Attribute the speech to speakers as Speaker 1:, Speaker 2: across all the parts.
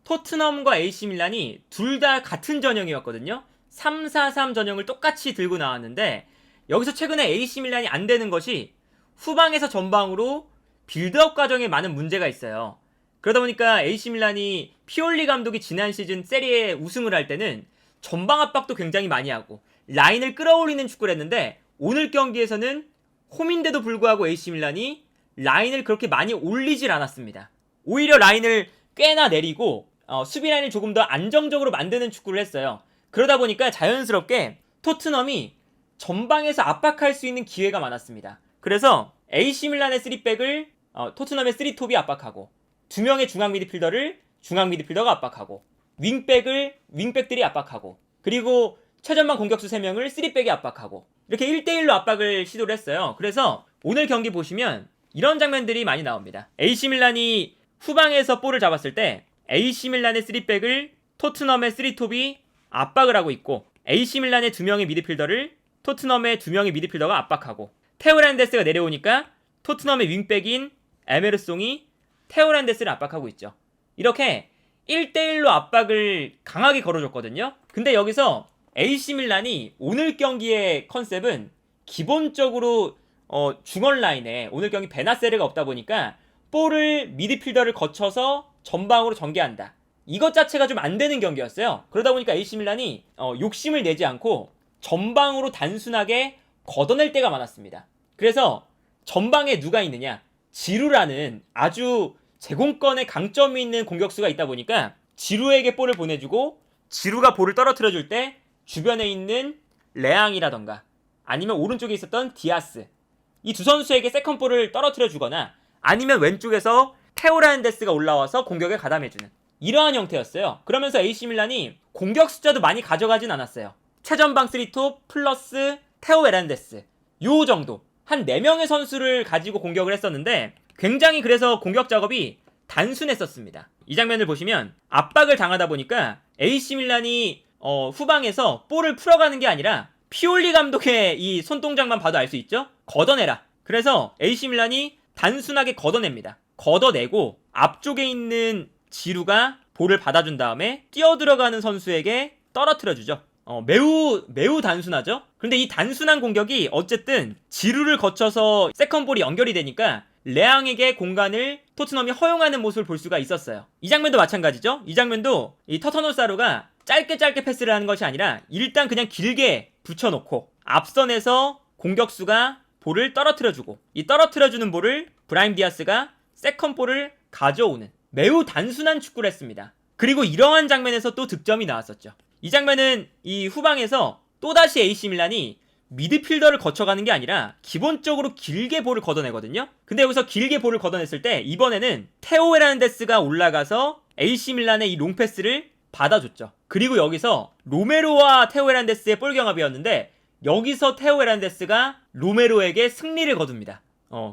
Speaker 1: 토트넘과 AC 밀란이 둘 다 같은 전형이었거든요. 3-4-3 전형을 똑같이 들고 나왔는데 여기서 최근에 AC 밀란이 안 되는 것이 후방에서 전방으로 빌드업 과정에 많은 문제가 있어요. 그러다 보니까 AC 밀란이 피올리 감독이 지난 시즌 세리에 우승을 할 때는 전방 압박도 굉장히 많이 하고 라인을 끌어올리는 축구를 했는데 오늘 경기에서는 홈인데도 불구하고 AC 밀란이 라인을 그렇게 많이 올리질 않았습니다. 오히려 라인을 꽤나 내리고 수비 라인을 조금 더 안정적으로 만드는 축구를 했어요. 그러다 보니까 자연스럽게 토트넘이 전방에서 압박할 수 있는 기회가 많았습니다. 그래서 AC 밀란의 3백을 토트넘의 3톱이 압박하고 2명의 중앙 미드필더를 중앙 미드필더가 압박하고 윙백들이 압박하고 그리고 최전방 공격수 3명을 3백이 압박하고 이렇게 1대1로 압박을 시도를 했어요. 그래서 오늘 경기 보시면 이런 장면들이 많이 나옵니다. AC 밀란이 후방에서 볼을 잡았을 때 AC 밀란의 3백을 토트넘의 3톱이 압박을 하고 있고 AC 밀란의 2명의 미드필더를 토트넘의 2명의 미드필더가 압박하고 테오 헤르난데스가 내려오니까 토트넘의 윙백인 에메르송이 테오 헤르난데스를 압박하고 있죠. 이렇게 1대1로 압박을 강하게 걸어줬거든요. 근데 여기서 AC 밀란이 오늘 경기의 컨셉은 기본적으로 중원 라인에 오늘 경기 베나세르가 없다 보니까 볼을 미드필더를 거쳐서 전방으로 전개한다. 이것 자체가 좀 안 되는 경기였어요. 그러다 보니까 AC 밀란이 욕심을 내지 않고 전방으로 단순하게 걷어낼 때가 많았습니다. 그래서 전방에 누가 있느냐? 지루라는 아주 제공권에 강점이 있는 공격수가 있다 보니까 지루에게 볼을 보내주고 지루가 볼을 떨어뜨려줄 때 주변에 있는 레앙이라던가 아니면 오른쪽에 있었던 디아스 이 두 선수에게 세컨볼을 떨어뜨려주거나 아니면 왼쪽에서 테오 헤르난데스가 올라와서 공격에 가담해주는 이러한 형태였어요. 그러면서 AC 밀란이 공격 숫자도 많이 가져가진 않았어요. 최전방 3톱 플러스 테오 헤르난데스 요 정도 한 4명의 선수를 가지고 공격을 했었는데 굉장히 그래서 공격 작업이 단순했었습니다. 이 장면을 보시면 압박을 당하다 보니까 AC 밀란이 후방에서 볼을 풀어가는 게 아니라 피올리 감독의 이 손동작만 봐도 알 수 있죠? 걷어내라. 그래서 AC 밀란이 단순하게 걷어냅니다. 걷어내고 앞쪽에 있는 지루가 볼을 받아준 다음에 뛰어들어가는 선수에게 떨어뜨려주죠. 매우 단순하죠? 근데 이 단순한 공격이 어쨌든 지루를 거쳐서 세컨볼이 연결이 되니까 레앙에게 공간을 토트넘이 허용하는 모습을 볼 수가 있었어요. 이 장면도 마찬가지죠? 이 장면도 이 터터노사루가 짧게 패스를 하는 것이 아니라 일단 그냥 길게 붙여놓고 앞선에서 공격수가 볼을 떨어뜨려주고 이 떨어뜨려주는 볼을 브라임 디아스가 세컨볼을 가져오는 매우 단순한 축구를 했습니다. 그리고 이러한 장면에서 또 득점이 나왔었죠. 이 장면은 이 후방에서 또다시 AC 밀란이 미드필더를 거쳐가는 게 아니라 기본적으로 길게 볼을 걷어내거든요. 근데 여기서 길게 볼을 걷어냈을 때 이번에는 테오 헤르난데스가 올라가서 AC 밀란의 이 롱패스를 받아줬죠. 그리고 여기서 로메로와 테오 헤르난데스의 볼 경합이었는데 여기서 테오 헤르난데스가 로메로에게 승리를 거둡니다.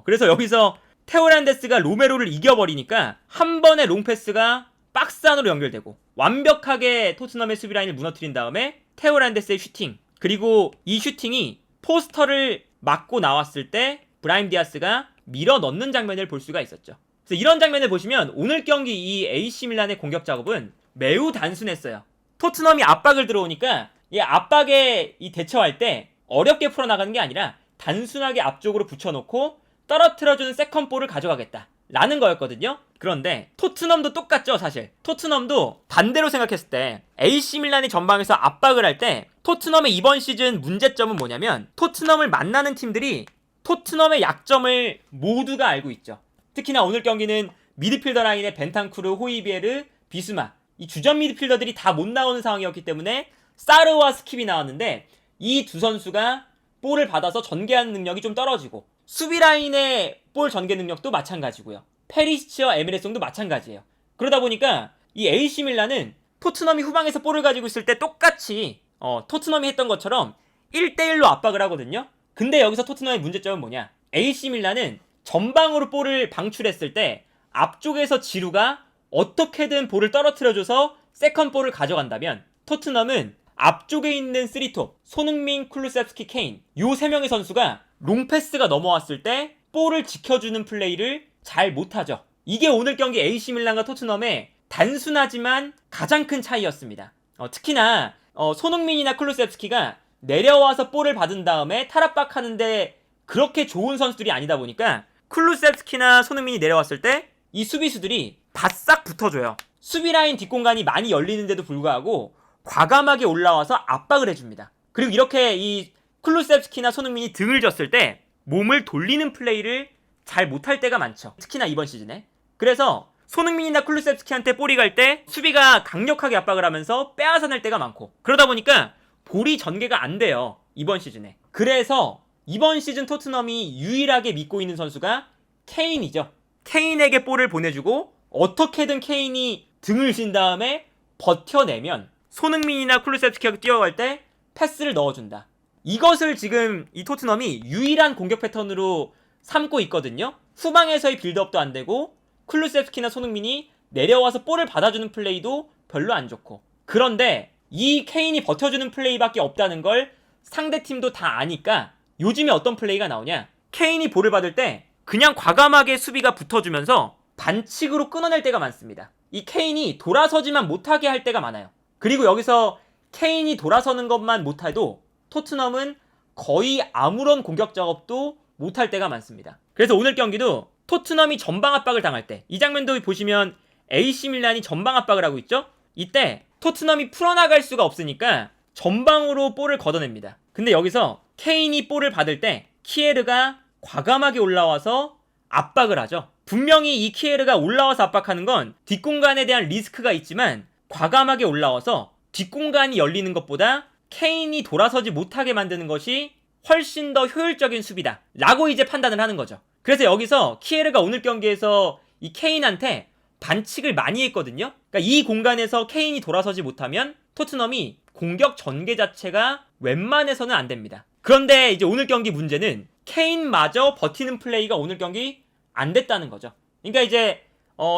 Speaker 1: 그래서 여기서 테오 헤르난데스가 로메로를 이겨버리니까 한 번의 롱패스가 박스 안으로 연결되고 완벽하게 토트넘의 수비 라인을 무너뜨린 다음에 테오 헤르난데스의 슈팅 그리고 이 슈팅이 포스터를 맞고 나왔을 때 브라임 디아스가 밀어 넣는 장면을 볼 수가 있었죠. 그래서 이런 장면을 보시면 오늘 경기 이 AC 밀란의 공격 작업은 매우 단순했어요. 토트넘이 압박을 들어오니까 이 압박에 이 대처할 때 어렵게 풀어나가는 게 아니라 단순하게 앞쪽으로 붙여놓고 떨어뜨려주는 세컨볼을 가져가겠다 라는 거였거든요. 그런데 토트넘도 똑같죠. 사실 토트넘도 반대로 생각했을 때 AC 밀란이 전방에서 압박을 할 때 토트넘의 이번 시즌 문제점은 뭐냐면 토트넘을 만나는 팀들이 토트넘의 약점을 모두가 알고 있죠. 특히나 오늘 경기는 미드필더 라인의 벤탄쿠르, 호이비에르, 비스마 이 주전 미드필더들이 다 못 나오는 상황이었기 때문에 사르와 스킵이 나왔는데 이 두 선수가 볼을 받아서 전개하는 능력이 좀 떨어지고 수비 라인의 볼 전개 능력도 마찬가지고요. 페리시치와 에메르송도 마찬가지예요. 그러다 보니까 이 AC 밀란은 토트넘이 후방에서 볼을 가지고 있을 때 똑같이 토트넘이 했던 것처럼 1대1로 압박을 하거든요. 근데 여기서 토트넘의 문제점은 뭐냐? AC 밀란은 전방으로 볼을 방출했을 때 앞쪽에서 지루가 어떻게든 볼을 떨어뜨려줘서 세컨볼을 가져간다면 토트넘은 앞쪽에 있는 3톱 손흥민, 쿨루세프스키, 케인 요 3명의 선수가 롱패스가 넘어왔을 때 볼을 지켜주는 플레이를 잘 못하죠. 이게 오늘 경기 AC 밀란과 토트넘의 단순하지만 가장 큰 차이였습니다. 특히나 손흥민이나 클루셉스키가 내려와서 볼을 받은 다음에 탈압박하는데 그렇게 좋은 선수들이 아니다 보니까 클루셉스키나 손흥민이 내려왔을 때 이 수비수들이 바싹 붙어줘요. 수비라인 뒷공간이 많이 열리는데도 불구하고 과감하게 올라와서 압박을 해줍니다. 그리고 이렇게 이 클루셉스키나 손흥민이 등을 졌을 때 몸을 돌리는 플레이를 잘 못할 때가 많죠. 특히나 이번 시즌에. 그래서 손흥민이나 클루셉스키한테 볼이 갈 때 수비가 강력하게 압박을 하면서 빼앗아낼 때가 많고, 그러다 보니까 볼이 전개가 안 돼요, 이번 시즌에. 그래서 이번 시즌 토트넘이 유일하게 믿고 있는 선수가 케인이죠. 케인에게 볼을 보내주고 어떻게든 케인이 등을 진 다음에 버텨내면 손흥민이나 클루셉스키가 뛰어갈 때 패스를 넣어준다. 이것을 지금 이 토트넘이 유일한 공격 패턴으로 삼고 있거든요. 후방에서의 빌드업도 안 되고 클루셉스키나 손흥민이 내려와서 볼을 받아주는 플레이도 별로 안 좋고, 그런데 이 케인이 버텨주는 플레이밖에 없다는 걸 상대팀도 다 아니까 요즘에 어떤 플레이가 나오냐, 케인이 볼을 받을 때 그냥 과감하게 수비가 붙어주면서 반칙으로 끊어낼 때가 많습니다. 이 케인이 돌아서지만 못하게 할 때가 많아요. 그리고 여기서 케인이 돌아서는 것만 못해도 토트넘은 거의 아무런 공격 작업도 못할 때가 많습니다. 그래서 오늘 경기도 토트넘이 전방 압박을 당할 때, 이 장면도 보시면 AC 밀란이 전방 압박을 하고 있죠? 이때 토트넘이 풀어나갈 수가 없으니까 전방으로 볼을 걷어냅니다. 근데 여기서 케인이 볼을 받을 때 키에르가 과감하게 올라와서 압박을 하죠. 분명히 이 키에르가 올라와서 압박하는 건 뒷공간에 대한 리스크가 있지만 과감하게 올라와서 뒷공간이 열리는 것보다 케인이 돌아서지 못하게 만드는 것이 훨씬 더 효율적인 수비다 라고 이제 판단을 하는 거죠. 그래서 여기서 키에르가 오늘 경기에서 이 케인한테 반칙을 많이 했거든요. 그러니까 이 공간에서 케인이 돌아서지 못하면 토트넘이 공격 전개 자체가 웬만해서는 안 됩니다. 그런데 이제 오늘 경기 문제는 케인마저 버티는 플레이가 오늘 경기 안 됐다는 거죠. 그러니까 이제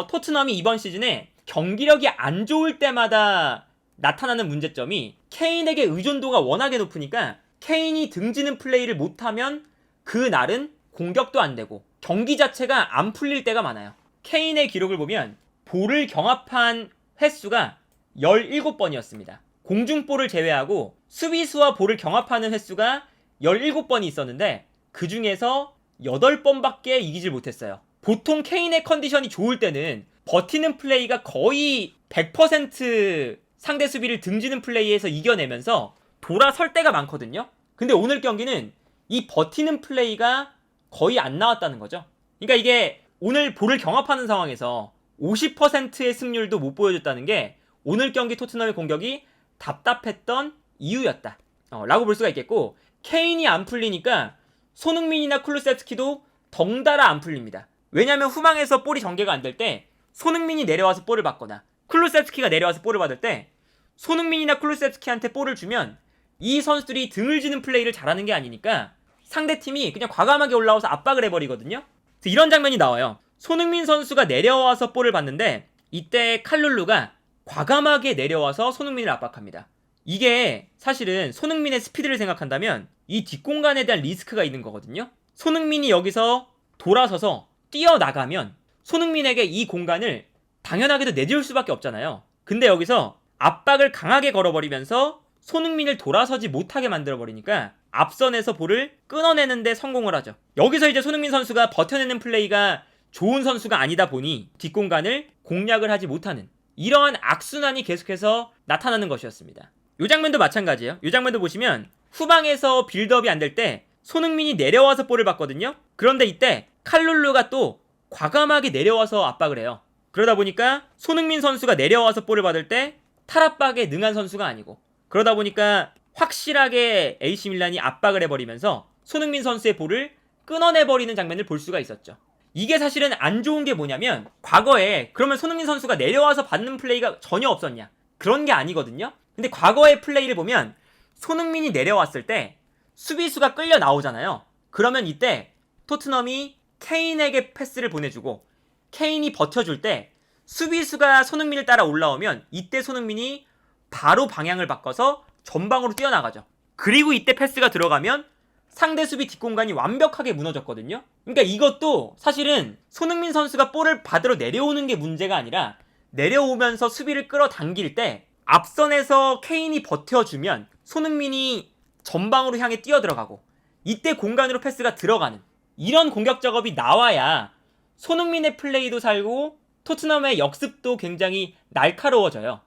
Speaker 1: 토트넘이 이번 시즌에 경기력이 안 좋을 때마다 나타나는 문제점이 케인에게 의존도가 워낙에 높으니까 케인이 등지는 플레이를 못하면 그날은 공격도 안 되고 경기 자체가 안 풀릴 때가 많아요. 케인의 기록을 보면 볼을 경합한 횟수가 17번이었습니다. 공중볼을 제외하고 수비수와 볼을 경합하는 횟수가 17번이 있었는데 그 중에서 8번밖에 이기질 못했어요. 보통 케인의 컨디션이 좋을 때는 버티는 플레이가 거의 100% 상대 수비를 등지는 플레이에서 이겨내면서 돌아설 때가 많거든요. 근데 오늘 경기는 이 버티는 플레이가 거의 안 나왔다는 거죠. 그러니까 이게 오늘 볼을 경합하는 상황에서 50%의 승률도 못 보여줬다는 게 오늘 경기 토트넘의 공격이 답답했던 이유였다 라고 볼 수가 있겠고, 케인이 안 풀리니까 손흥민이나 클루셉스키도 덩달아 안 풀립니다. 왜냐면 후방에서 볼이 전개가 안 될 때 손흥민이 내려와서 볼을 받거나 클루셉스키가 내려와서 볼을 받을 때 손흥민이나 클루셉스키한테 볼을 주면 이 선수들이 등을 지는 플레이를 잘하는 게 아니니까 상대팀이 그냥 과감하게 올라와서 압박을 해버리거든요. 그래서 이런 장면이 나와요. 손흥민 선수가 내려와서 볼을 받는데 이때 칼룰루가 과감하게 내려와서 손흥민을 압박합니다. 이게 사실은 손흥민의 스피드를 생각한다면 이 뒷공간에 대한 리스크가 있는 거거든요. 손흥민이 여기서 돌아서서 뛰어나가면 손흥민에게 이 공간을 당연하게도 내줄 수밖에 없잖아요. 근데 여기서 압박을 강하게 걸어버리면서 손흥민을 돌아서지 못하게 만들어버리니까 앞선에서 볼을 끊어내는데 성공을 하죠. 여기서 이제 손흥민 선수가 버텨내는 플레이가 좋은 선수가 아니다 보니 뒷공간을 공략을 하지 못하는 이러한 악순환이 계속해서 나타나는 것이었습니다. 이 장면도 마찬가지예요. 이 장면도 보시면 후방에서 빌드업이 안 될 때 손흥민이 내려와서 볼을 받거든요. 그런데 이때 칼룰루가 또 과감하게 내려와서 압박을 해요. 그러다 보니까 손흥민 선수가 내려와서 볼을 받을 때 탈압박에 능한 선수가 아니고, 그러다 보니까 확실하게 AC 밀란이 압박을 해버리면서 손흥민 선수의 볼을 끊어내버리는 장면을 볼 수가 있었죠. 이게 사실은 안 좋은 게 뭐냐면 과거에 그러면 손흥민 선수가 내려와서 받는 플레이가 전혀 없었냐? 그런 게 아니거든요. 근데 과거의 플레이를 보면 손흥민이 내려왔을 때 수비수가 끌려 나오잖아요. 그러면 이때 토트넘이 케인에게 패스를 보내주고 케인이 버텨줄 때 수비수가 손흥민을 따라 올라오면 이때 손흥민이 바로 방향을 바꿔서 전방으로 뛰어나가죠. 그리고 이때 패스가 들어가면 상대 수비 뒷공간이 완벽하게 무너졌거든요. 그러니까 이것도 사실은 손흥민 선수가 볼을 받으러 내려오는 게 문제가 아니라 내려오면서 수비를 끌어당길 때 앞선에서 케인이 버텨주면 손흥민이 전방으로 향해 뛰어들어가고 이때 공간으로 패스가 들어가는 이런 공격 작업이 나와야 손흥민의 플레이도 살고 토트넘의 역습도 굉장히 날카로워져요.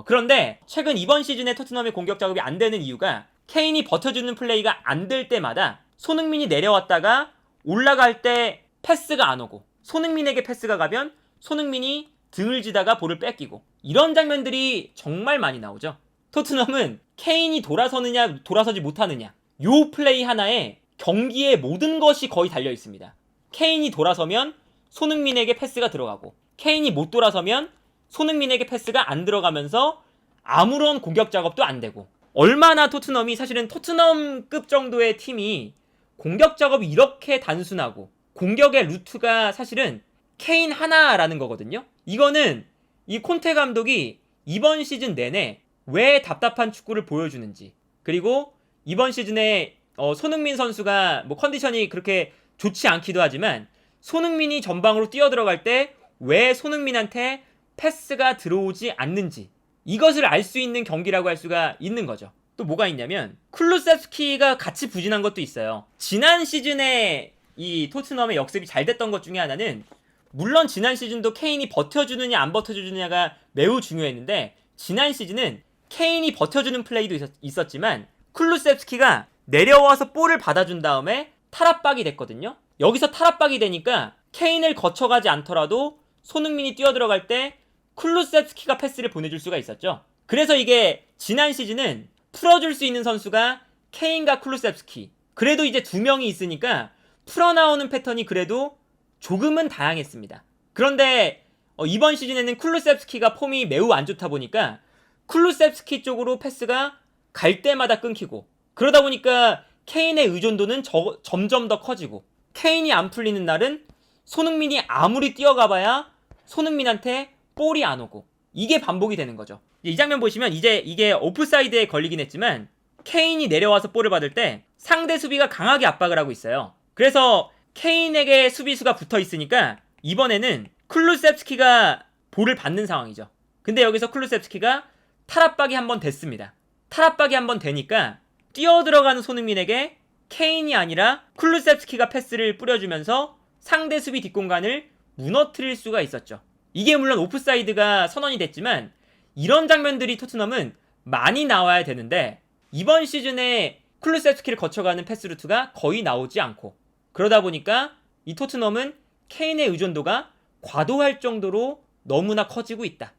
Speaker 1: 그런데 최근 이번 시즌에 토트넘의 공격 작업이 안 되는 이유가 케인이 버텨주는 플레이가 안 될 때마다 손흥민이 내려왔다가 올라갈 때 패스가 안 오고 손흥민에게 패스가 가면 손흥민이 등을 지다가 볼을 뺏기고 이런 장면들이 정말 많이 나오죠. 토트넘은 케인이 돌아서느냐 돌아서지 못하느냐 요 플레이 하나에 경기의 모든 것이 거의 달려 있습니다. 케인이 돌아서면 손흥민에게 패스가 들어가고 케인이 못 돌아서면 손흥민에게 패스가 안 들어가면서 아무런 공격 작업도 안 되고 얼마나 토트넘이 사실은 토트넘급 정도의 팀이 공격 작업이 이렇게 단순하고 공격의 루트가 사실은 케인 하나라는 거거든요. 이거는 이 콘테 감독이 이번 시즌 내내 왜 답답한 축구를 보여주는지 그리고 이번 시즌에 손흥민 선수가 뭐 컨디션이 그렇게 좋지 않기도 하지만 손흥민이 전방으로 뛰어들어갈 때 왜 손흥민한테 패스가 들어오지 않는지 이것을 알 수 있는 경기라고 할 수가 있는 거죠. 또 뭐가 있냐면 쿨루세프스키가 같이 부진한 것도 있어요. 지난 시즌에 이 토트넘의 역습이 잘 됐던 것 중에 하나는 물론 지난 시즌도 케인이 버텨주느냐 안 버텨주느냐가 매우 중요했는데 지난 시즌은 케인이 버텨주는 플레이도 있었지만 쿨루세프스키가 내려와서 볼을 받아준 다음에 탈압박이 됐거든요. 여기서 탈압박이 되니까 케인을 거쳐가지 않더라도 손흥민이 뛰어들어갈 때 쿨루세프스키가 패스를 보내줄 수가 있었죠. 그래서 이게 지난 시즌은 풀어줄 수 있는 선수가 케인과 쿨루세프스키 그래도 이제 두 명이 있으니까 풀어나오는 패턴이 그래도 조금은 다양했습니다. 그런데 이번 시즌에는 쿨루세프스키가 폼이 매우 안 좋다 보니까 쿨루세프스키 쪽으로 패스가 갈 때마다 끊기고 그러다 보니까 케인의 의존도는 점점 더 커지고 케인이 안 풀리는 날은 손흥민이 아무리 뛰어가봐야 손흥민한테 볼이 안 오고 이게 반복이 되는 거죠. 이 장면 보시면 이제 이게 오프사이드에 걸리긴 했지만 케인이 내려와서 볼을 받을 때 상대 수비가 강하게 압박을 하고 있어요. 그래서 케인에게 수비수가 붙어 있으니까 이번에는 쿨루세프스키가 볼을 받는 상황이죠. 근데 여기서 쿨루세프스키가 탈압박이 한번 됐습니다. 탈압박이 한번 되니까 뛰어들어가는 손흥민에게 케인이 아니라 쿨루세프스키가 패스를 뿌려주면서 상대 수비 뒷공간을 무너뜨릴 수가 있었죠. 이게 물론 오프사이드가 선언이 됐지만 이런 장면들이 토트넘은 많이 나와야 되는데 이번 시즌에 쿨루세프스키를 거쳐가는 패스 루트가 거의 나오지 않고 그러다 보니까 이 토트넘은 케인의 의존도가 과도할 정도로 너무나 커지고 있다.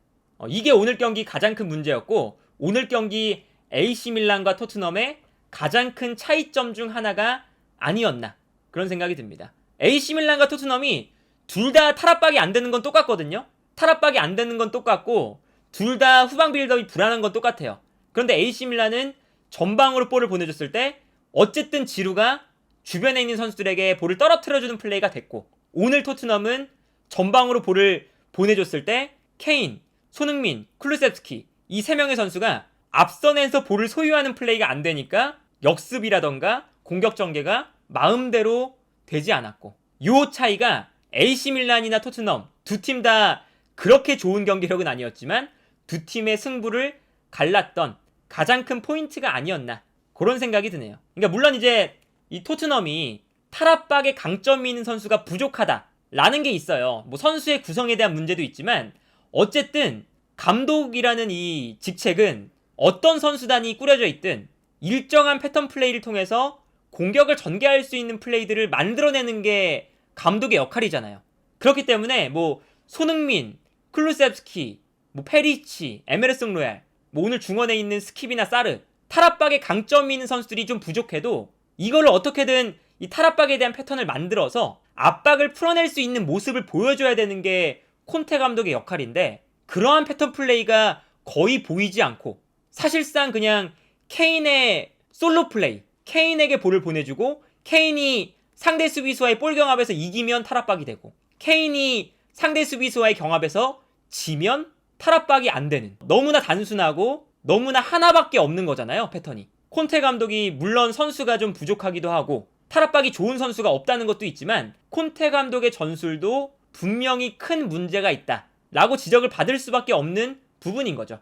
Speaker 1: 이게 오늘 경기 가장 큰 문제였고 오늘 경기 AC 밀란과 토트넘의 가장 큰 차이점 중 하나가 아니었나 그런 생각이 듭니다. AC 밀란과 토트넘이 둘 다 탈압박이 안 되는 건 똑같거든요. 탈압박이 안 되는 건 똑같고 둘 다 후방 빌드업이 불안한 건 똑같아요. 그런데 AC 밀란은 전방으로 볼을 보내줬을 때 어쨌든 지루가 주변에 있는 선수들에게 볼을 떨어뜨려주는 플레이가 됐고 오늘 토트넘은 전방으로 볼을 보내줬을 때 케인, 손흥민, 쿨루세프스키 이 세 명의 선수가 앞선에서 볼을 소유하는 플레이가 안 되니까 역습이라던가 공격 전개가 마음대로 되지 않았고 요 차이가 AC 밀란이나 토트넘 두 팀 다 그렇게 좋은 경기력은 아니었지만 두 팀의 승부를 갈랐던 가장 큰 포인트가 아니었나 그런 생각이 드네요. 그러니까 물론 이제 이 토트넘이 탈압박의 강점이 있는 선수가 부족하다라는 게 있어요. 뭐 선수의 구성에 대한 문제도 있지만 어쨌든 감독이라는 이 직책은 어떤 선수단이 꾸려져 있든 일정한 패턴 플레이를 통해서 공격을 전개할 수 있는 플레이들을 만들어내는 게 감독의 역할이잖아요. 그렇기 때문에 뭐 손흥민, 쿨루세프스키, 뭐 페리치, 에메르송 로얄, 뭐 오늘 중원에 있는 스킵이나 사르 탈압박의 강점이 있는 선수들이 좀 부족해도 이걸 어떻게든 이 탈압박에 대한 패턴을 만들어서 압박을 풀어낼 수 있는 모습을 보여줘야 되는 게 콘테 감독의 역할인데 그러한 패턴 플레이가 거의 보이지 않고 사실상 그냥 케인의 솔로 플레이 케인에게 볼을 보내주고 케인이 상대 수비수와의 볼 경합에서 이기면 탈압박이 되고 케인이 상대 수비수와의 경합에서 지면 탈압박이 안 되는 너무나 단순하고 너무나 하나밖에 없는 거잖아요. 패턴이 콘테 감독이 물론 선수가 좀 부족하기도 하고 탈압박이 좋은 선수가 없다는 것도 있지만 콘테 감독의 전술도 분명히 큰 문제가 있다 라고 지적을 받을 수밖에 없는 부분인 거죠.